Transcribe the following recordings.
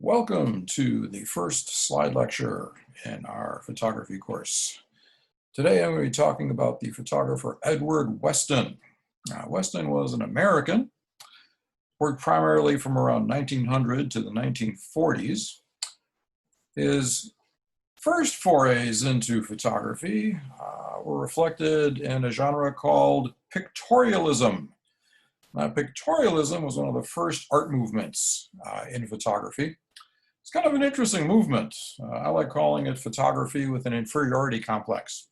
Welcome to the first slide lecture in our photography course. Today I'm going to be talking about the photographer Edward Weston. Weston was an American, worked primarily from around 1900 to the 1940s. His first forays into photography were reflected in a genre called pictorialism. Now, pictorialism was one of the first art movements in photography. It's kind of an interesting movement. I like calling it photography with an inferiority complex.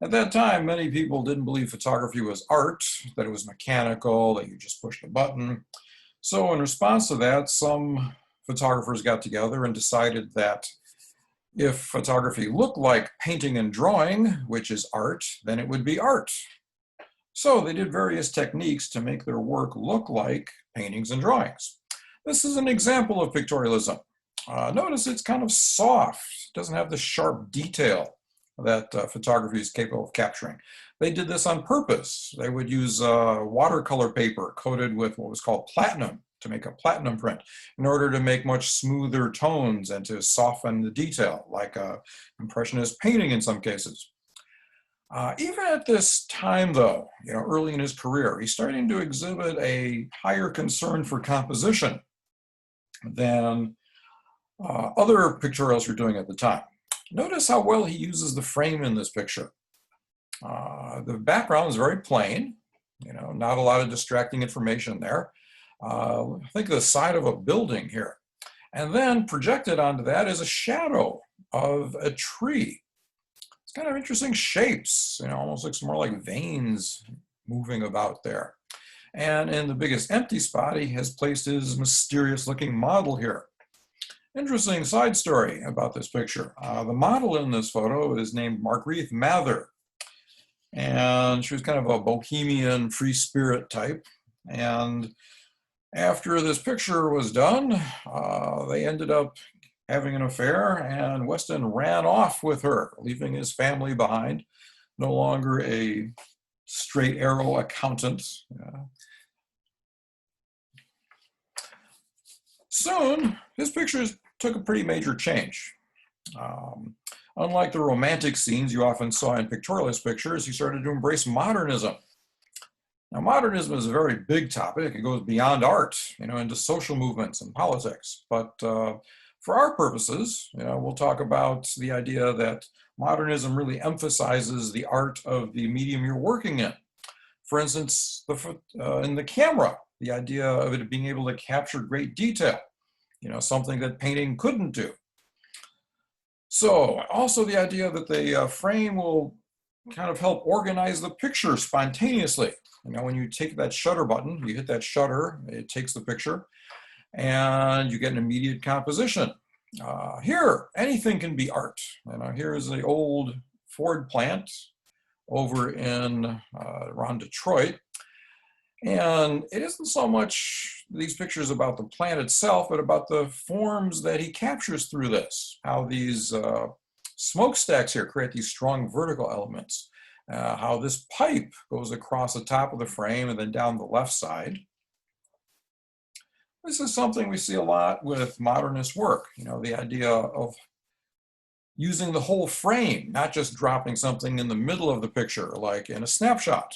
At that time, many people didn't believe photography was art, that it was mechanical, that you just pushed a button. So in response to that, some photographers got together and decided that if photography looked like painting and drawing, which is art, then it would be art. So they did various techniques to make their work look like paintings and drawings. This is an example of pictorialism. Notice it's kind of soft, it doesn't have the sharp detail that photography is capable of capturing. They did this on purpose. They would use watercolor paper coated with what was called platinum to make a platinum print in order to make much smoother tones and to soften the detail, like a impressionist painting in some cases. Even at this time, though, early in his career, he's starting to exhibit a higher concern for composition than other pictorials were doing at the time. Notice how well he uses the frame in this picture. The background is very plain, not a lot of distracting information there. Think of the side of a building here. And then projected onto that is a shadow of a tree. It's kind of interesting shapes, almost looks more like veins moving about there. And in the biggest empty spot, he has placed his mysterious looking model here. Interesting side story about this picture. The model in this photo is named Marguerite Mather. And she was kind of a bohemian, free spirit type. And after this picture was done, they ended up having an affair, and Weston ran off with her, leaving his family behind, no longer a straight arrow accountant. Soon, his pictures took a pretty major change. Unlike the romantic scenes you often saw in pictorialist pictures, he started to embrace modernism. Now, modernism is a very big topic. It goes beyond art, into social movements and politics. But for our purposes, we'll talk about the idea that modernism really emphasizes the art of the medium you're working in. For instance, in the camera, the idea of it being able to capture great detail, something that painting couldn't do. So also the idea that the frame will kind of help organize the picture spontaneously. When you take that shutter button, you hit that shutter, it takes the picture, and you get an immediate composition. Here, anything can be art. Here's the old Ford plant over in around Detroit. And it isn't so much these pictures about the plant itself, but about the forms that he captures through this, how these smokestacks here create these strong vertical elements, how this pipe goes across the top of the frame and then down the left side. This is something we see a lot with modernist work, the idea of using the whole frame, not just dropping something in the middle of the picture, like in a snapshot.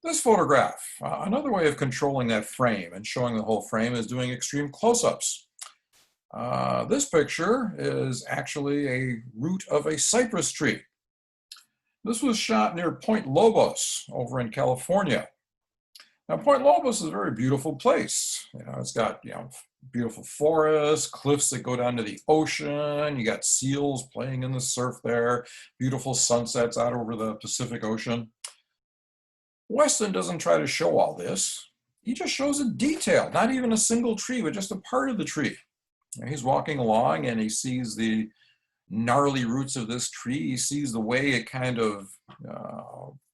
This photograph, another way of controlling that frame and showing the whole frame is doing extreme close-ups. This picture is actually a root of a cypress tree. This was shot near Point Lobos over in California. Now, Point Lobos is a very beautiful place. It's got, beautiful forests, cliffs that go down to the ocean. You got seals playing in the surf there, beautiful sunsets out over the Pacific Ocean. Weston doesn't try to show all this. He just shows a detail, not even a single tree, but just a part of the tree. He's walking along and he sees the gnarly roots of this tree. He sees the way it kind of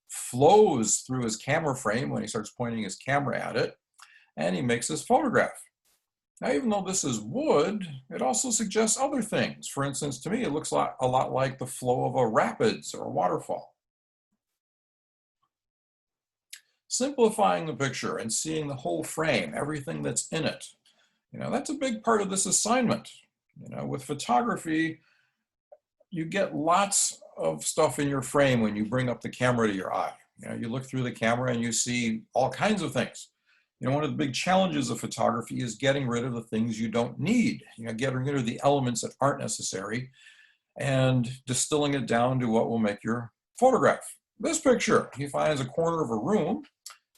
flows through his camera frame when he starts pointing his camera at it, and he makes this photograph. Now, even though this is wood, it also suggests other things. For instance, to me, it looks a lot like the flow of a rapids or a waterfall. Simplifying the picture and seeing the whole frame, everything that's in it, That's a big part of this assignment. With photography, you get lots of stuff in your frame when you bring up the camera to your eye. You look through the camera and you see all kinds of things. One of the big challenges of photography is getting rid of the things you don't need, getting rid of the elements that aren't necessary and distilling it down to what will make your photograph. This picture, he finds a corner of a room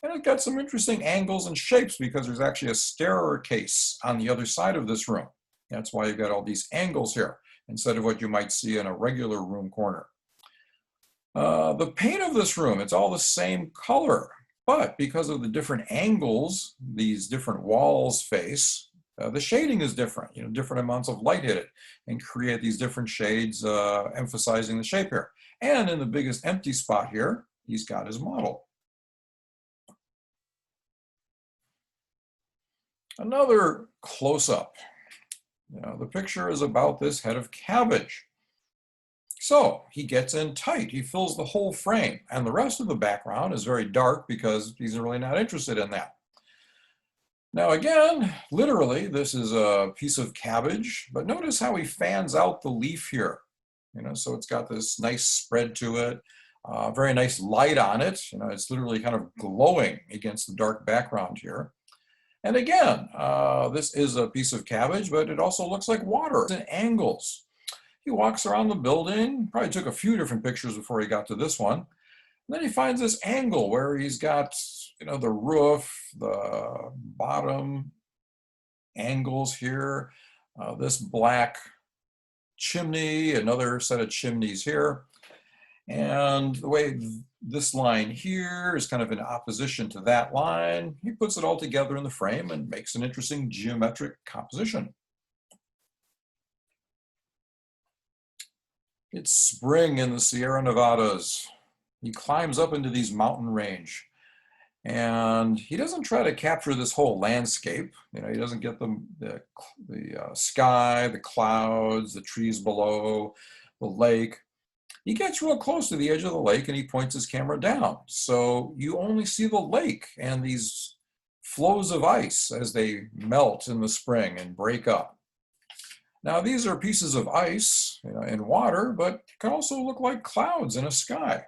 and it's got some interesting angles and shapes because there's actually a staircase on the other side of this room. That's why you've got all these angles here instead of what you might see in a regular room corner. The paint of this room, it's all the same color, but because of the different angles these different walls face, the shading is different. Different amounts of light hit it and create these different shades, emphasizing the shape here. And in the biggest empty spot here, he's got his model. Another close-up. The picture is about this head of cabbage. So he gets in tight, he fills the whole frame, and the rest of the background is very dark because he's really not interested in that. Now again, literally, this is a piece of cabbage, but notice how he fans out the leaf here. So it's got this nice spread to it, very nice light on it. It's literally kind of glowing against the dark background here. And again, this is a piece of cabbage, but it also looks like water. It's in angles. He walks around the building, probably took a few different pictures before he got to this one. And then he finds this angle where he's got, the roof, the bottom angles here, this black chimney, another set of chimneys here. And the way this line here is kind of in opposition to that line, he puts it all together in the frame and makes an interesting geometric composition. It's spring in the Sierra Nevadas. He climbs up into these mountain range and he doesn't try to capture this whole landscape. He doesn't get the sky, the clouds, the trees below, the lake. He gets real close to the edge of the lake and he points his camera down. So you only see the lake and these flows of ice as they melt in the spring and break up. Now these are pieces of ice in water, but can also look like clouds in a sky.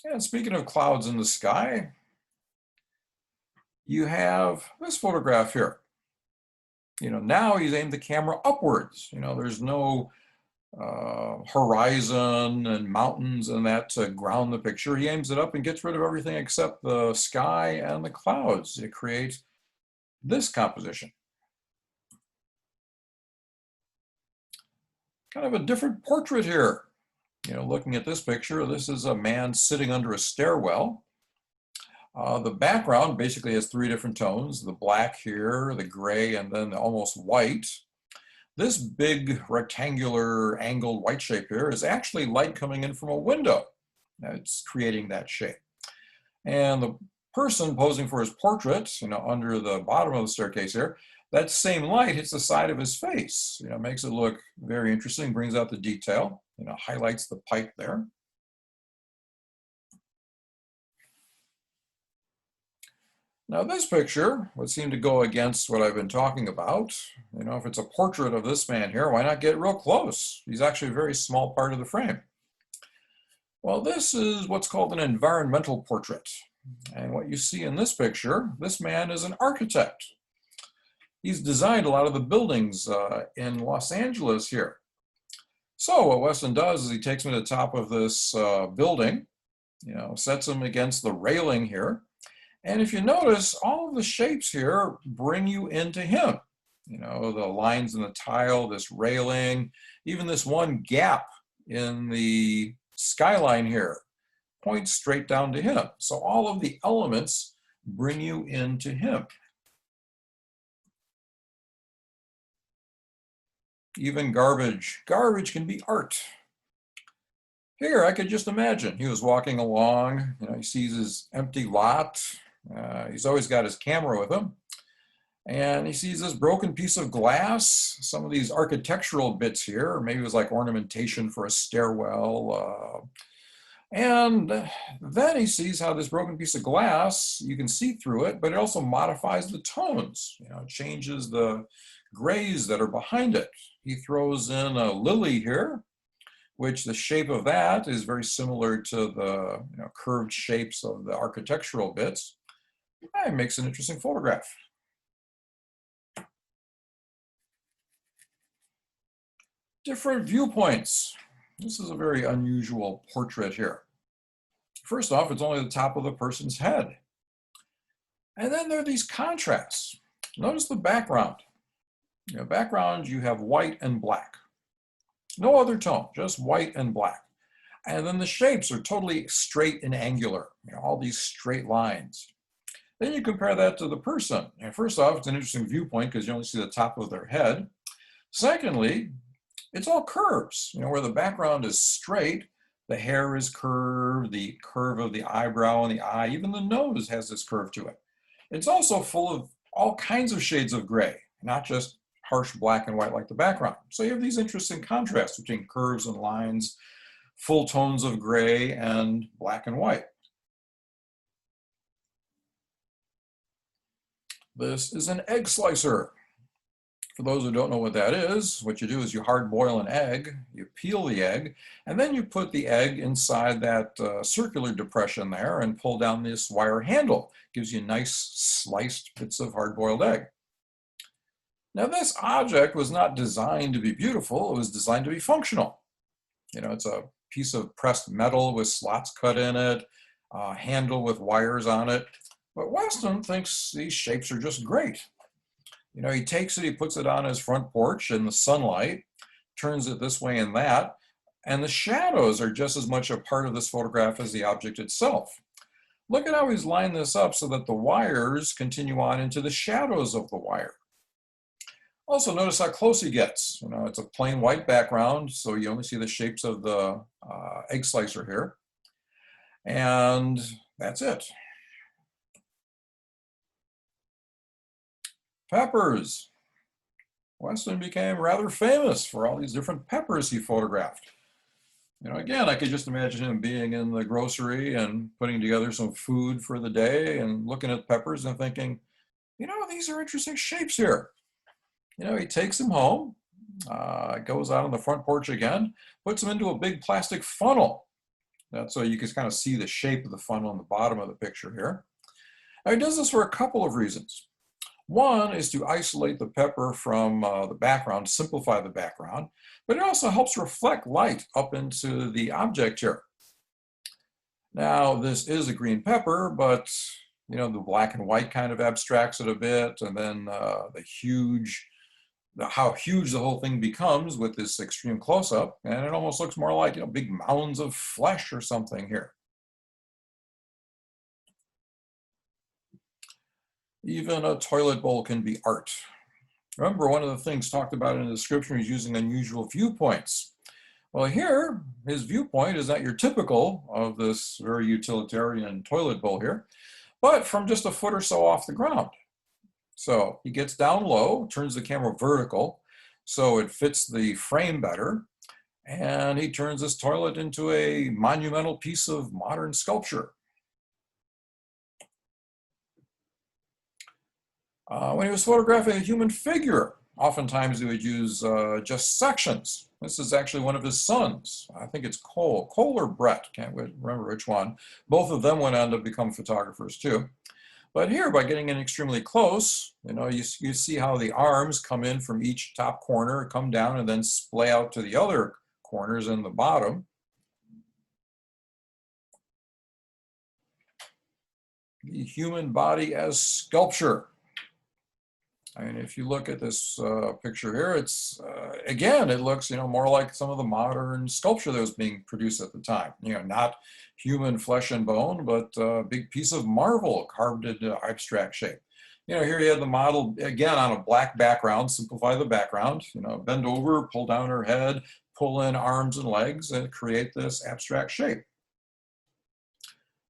And speaking of clouds in the sky, you have this photograph here. Now he's aimed the camera upwards. There's no horizon and mountains and that to ground the picture. He aims it up and gets rid of everything except the sky and the clouds to create this composition. Kind of a different portrait here. Looking at this picture, this is a man sitting under a stairwell. The background basically has three different tones, the black here, the gray, and then the almost white. This big rectangular angled white shape here is actually light coming in from a window. It's creating that shape. And the person posing for his portrait, under the bottom of the staircase here, that same light hits the side of his face. Makes it look very interesting, brings out the detail, highlights the pipe there. Now this picture would seem to go against what I've been talking about. If it's a portrait of this man here, why not get real close? He's actually a very small part of the frame. Well, this is what's called an environmental portrait. And what you see in this picture, this man is an architect. He's designed a lot of the buildings in Los Angeles here. So what Weston does is he takes him to the top of this building, sets him against the railing here. And if you notice, all of the shapes here bring you into him. The lines in the tile, this railing, even this one gap in the skyline here points straight down to him. So all of the elements bring you into him. Even garbage. Garbage can be art. Here, I could just imagine he was walking along, he sees his empty lot. He's always got his camera with him. And he sees this broken piece of glass, some of these architectural bits here, maybe it was like ornamentation for a stairwell, And then he sees how this broken piece of glass, you can see through it, but it also modifies the tones. It changes the grays that are behind it. He throws in a lily here, which the shape of that is very similar to the curved shapes of the architectural bits. It makes an interesting photograph. Different viewpoints. This is a very unusual portrait here. First off, it's only the top of the person's head. And then there are these contrasts. Notice the background. Background, you have white and black. No other tone, just white and black. And then the shapes are totally straight and angular, all these straight lines. Then you compare that to the person. And first off, it's an interesting viewpoint because you only see the top of their head. Secondly, it's all curves, where the background is straight, the hair is curved, the curve of the eyebrow and the eye, even the nose has this curve to it. It's also full of all kinds of shades of gray, not just harsh black and white like the background. So you have these interesting contrasts between curves and lines, full tones of gray and black and white. This is an egg slicer. For those who don't know what that is, what you do is you hard boil an egg, you peel the egg, and then you put the egg inside that circular depression there and pull down this wire handle. Gives you nice sliced bits of hard boiled egg. Now this object was not designed to be beautiful, it was designed to be functional. It's a piece of pressed metal with slots cut in it, a handle with wires on it. But Weston thinks these shapes are just great. He takes it, he puts it on his front porch in the sunlight, turns it this way and that, and the shadows are just as much a part of this photograph as the object itself. Look at how he's lined this up so that the wires continue on into the shadows of the wire. Also, notice how close he gets. It's a plain white background, so you only see the shapes of the egg slicer here. And that's it. Peppers. Weston became rather famous for all these different peppers he photographed. Again, I could just imagine him being in the grocery and putting together some food for the day and looking at peppers and thinking, these are interesting shapes here. He takes them home, goes out on the front porch again, puts them into a big plastic funnel. That's so you can kind of see the shape of the funnel on the bottom of the picture here. Now, he does this for a couple of reasons. One is to isolate the pepper from the background, simplify the background, but it also helps reflect light up into the object here. Now, this is a green pepper, but the black and white kind of abstracts it a bit, and then how huge the whole thing becomes with this extreme close-up, and it almost looks more like big mounds of flesh or something here. Even a toilet bowl can be art. Remember, one of the things talked about in the description is using unusual viewpoints. Well, here, his viewpoint is not your typical of this very utilitarian toilet bowl here, but from just a foot or so off the ground. So he gets down low, turns the camera vertical, so it fits the frame better, and he turns this toilet into a monumental piece of modern sculpture. When he was photographing a human figure, oftentimes he would use just sections. This is actually one of his sons. I think it's Cole or Brett, can't remember which one. Both of them went on to become photographers too. But here, by getting in extremely close, you see how the arms come in from each top corner, come down, and then splay out to the other corners in the bottom. The human body as sculpture. I mean, if you look at this picture here, it's, again, it looks, more like some of the modern sculpture that was being produced at the time. Not human flesh and bone, but a big piece of marble carved into abstract shape. Here you have the model, again, on a black background, simplify the background, bend over, pull down her head, pull in arms and legs, and create this abstract shape.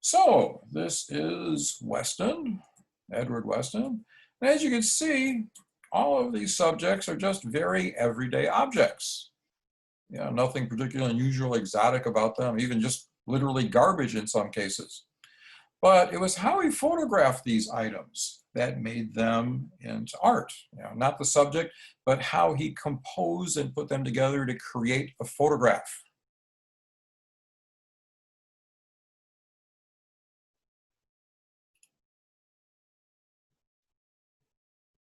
So this is Weston, Edward Weston. And as you can see, all of these subjects are just very everyday objects. Nothing particularly unusual, exotic about them, even just literally garbage in some cases. But it was how he photographed these items that made them into art. You know, not the subject, but how he composed and put them together to create a photograph.